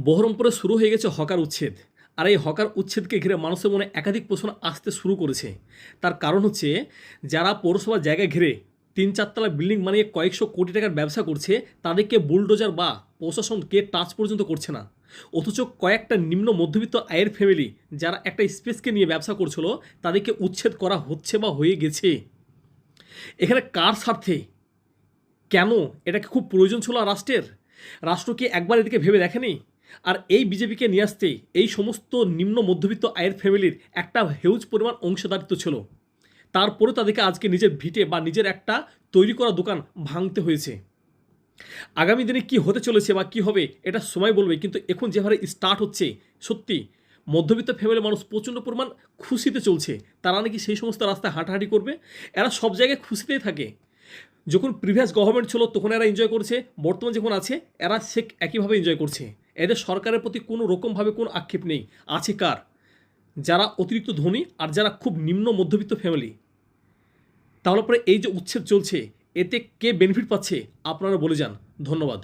বহরমপুরে শুরু হয়ে গেছে হকার উচ্ছেদ। আর এই হকার উচ্ছেদকে ঘিরে মানুষের মনে একাধিক প্রশ্ন আসতে শুরু করেছে। তার কারণ হচ্ছে, যারা পৌরসভার জায়গা ঘিরে 3-4 তলা বিল্ডিং বানিয়ে কয়েকশো কোটি টাকার ব্যবসা করছে, তাদেরকে বুলডোজার বা প্রশাসন কে টাচ পর্যন্ত করছে না। অথচ কয়েকটা নিম্ন মধ্যবিত্ত আয়ের ফ্যামিলি যারা একটা স্পেসকে নিয়ে ব্যবসা করছিল, তাদেরকে উচ্ছেদ করা হচ্ছে বা হয়ে গেছে। এখানে কার স্বার্থে, কেন, এটা কি খুব প্রয়োজন ছিল রাষ্ট্রের? রাষ্ট্র কি একবার এদিকে ভেবে দেখেনি? আর এই বিজেপিকে নিয়ে আসতে এই সমস্ত নিম্ন মধ্যবিত্ত আয়ের ফ্যামিলির একটা হিউজ পরিমাণ অংশীদারিত্ব ছিল। তারপরে তাদেরকে আজকে নিজের ভিটে বা নিজের একটা তৈরি করা দোকান ভাঙতে হয়েছে। আগামী দিনে কি হতে চলেছে বা কি হবে এটা সময় বলবে, কিন্তু এখন যেভাবে স্টার্ট হচ্ছে, সত্যি মধ্যবিত্ত ফ্যামিলির মানুষ প্রচণ্ড পরিমাণ খুশিতে চলছে। তারা নাকি সেই সমস্ত রাস্তায় হাঁটাহাঁটি করবে। এরা সব জায়গায় খুশিতেই থাকে। যখন প্রিভিয়াস গভর্নমেন্ট ছিল তখন এরা এনজয় করছে, বর্তমান যখন আছে এরা সে একইভাবে এনজয় করছে। এদের সরকারের প্রতি কোনো রকমভাবে কোনো আক্ষেপ নেই। আছে কার? যারা অতিরিক্ত ধনী আর যারা খুব নিম্ন মধ্যবিত্ত ফ্যামিলি। তাহলে পরে এই যে উচ্ছেদ চলছে, এতে কে বেনিফিট পাচ্ছে আপনারা বলে যান। ধন্যবাদ।